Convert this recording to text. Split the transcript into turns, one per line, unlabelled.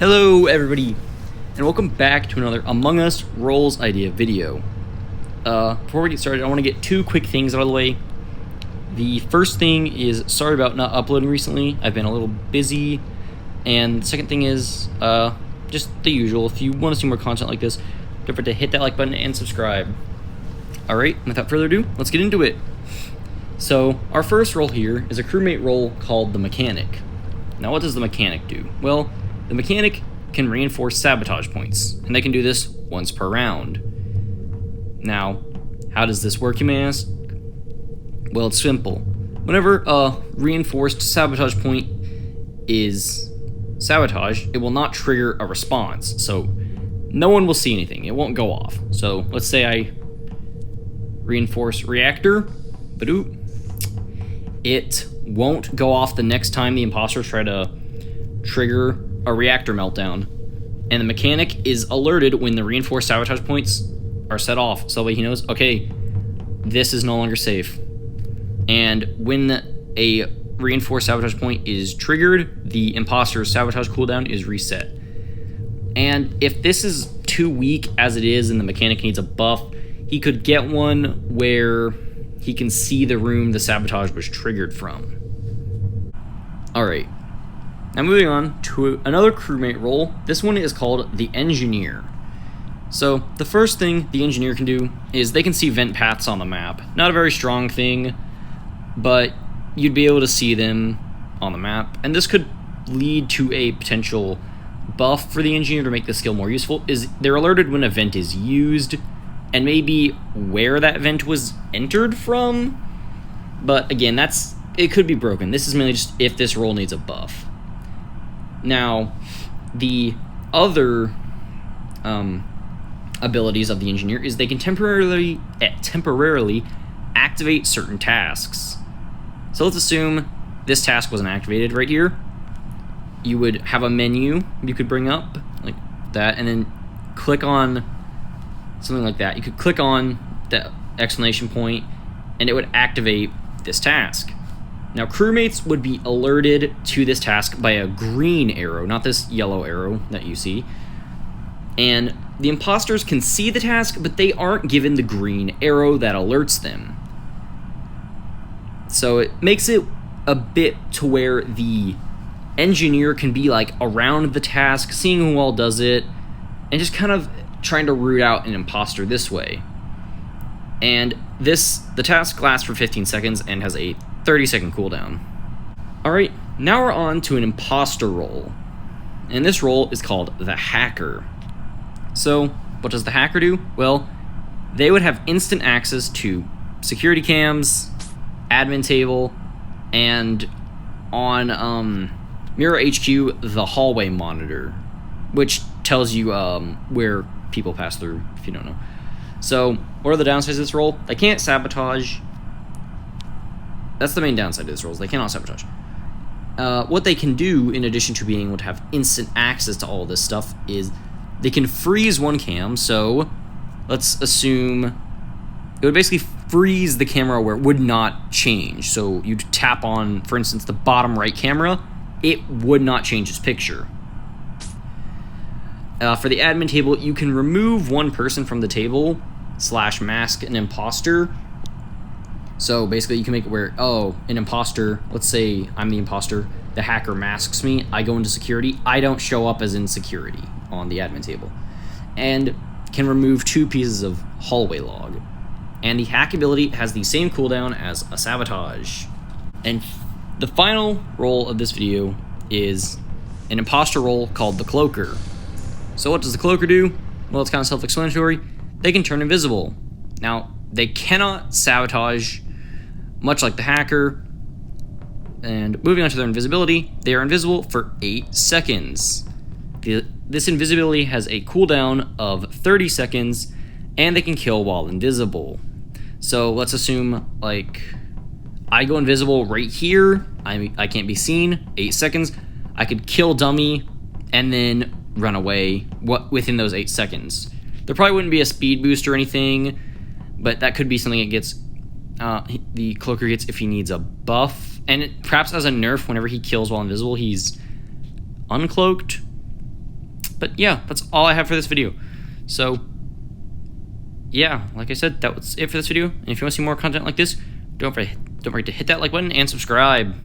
Hello everybody, and welcome back to another Among Us Roles Idea video. Before we get started, I want to get two quick things out of the way. The first thing is, sorry about not uploading recently. I've been a little busy. And the second thing is, just the usual. If you want to see more content like this, don't forget to hit that like button and subscribe. Alright, without further ado, let's get into it. So, our first role here is a crewmate role called the Mechanic. Now, what does the Mechanic do? Well, the Mechanic can reinforce sabotage points, and they can do this once per round. Now, how does this work, you may ask? Well, it's simple. Whenever a reinforced sabotage point is sabotaged, it will not trigger a response, so no one will see anything. It won't go off. So, let's say I reinforce reactor, badoop. It won't go off the next time the imposters try to trigger a reactor meltdown, and the Mechanic is alerted when the reinforced sabotage points are set off, so that he knows, okay, this is no longer safe. And when a reinforced sabotage point is triggered, the imposter's sabotage cooldown is reset. And if this is too weak as it is and the Mechanic needs a buff, he could get one where he can see the room the sabotage was triggered from. Alright. Now moving on to another crewmate role. This one is called the Engineer. So the first thing the Engineer can do is they can see vent paths on the map. Not a very strong thing, but you'd be able to see them on the map, and this could lead to a potential buff for the Engineer to make the skill more useful. Is they're alerted when a vent is used, and maybe where that vent was entered from, but again, it could be broken. This is mainly just if this role needs a buff. Now, the other abilities of the Engineer is they can temporarily activate certain tasks. So let's assume this task wasn't activated right here. You would have a menu you could bring up like that, and then click on something like that. You could click on the exclamation point, and it would activate this task. Now, crewmates would be alerted to this task by a green arrow, not this yellow arrow that you see. And the imposters can see the task, but they aren't given the green arrow that alerts them. So it makes it a bit to where the Engineer can be like around the task, seeing who all does it, and just kind of trying to root out an imposter this way. And the task lasts for 15 seconds and has a 30-second cooldown. Alright, now we're on to an imposter role. And this role is called the Hacker. So, what does the Hacker do? Well, they would have instant access to security cams, admin table, and on Mirror HQ, the hallway monitor, which tells you where people pass through, if you don't know. So, what are the downsides of this role? They can't sabotage. That's the main downside of this role, is they cannot sabotage. What they can do, in addition to being able to have instant access to all this stuff, is they can freeze one cam. So, let's assume it would basically freeze the camera where it would not change. So, you'd tap on, for instance, the bottom right camera, it would not change its picture. For the admin table, you can remove one person from the table / mask an imposter. So basically you can make it where, an imposter, let's say I'm the imposter, the Hacker masks me, I go into security, I don't show up as in security on the admin table. And can remove 2 pieces of hallway log. And the hack ability has the same cooldown as a sabotage. And the final role of this video is an imposter role called the Cloaker. So what does the Cloaker do? Well, it's kind of self-explanatory. They can turn invisible. Now, they cannot sabotage, much like the Hacker. And moving on to their invisibility, they are invisible for 8 seconds. This invisibility has a cooldown of 30 seconds, and they can kill while invisible. So let's assume, like, I go invisible right here, I can't be seen, 8 seconds. I could kill Dummy, and then run away within those 8 seconds. There probably wouldn't be a speed boost or anything, but that could be something it gets, the Cloaker gets if he needs a buff. And perhaps as a nerf, whenever he kills while invisible, he's uncloaked. But yeah, that's all I have for this video. So yeah, like I said, that was it for this video. And if you want to see more content like this, don't forget to hit that like button and subscribe.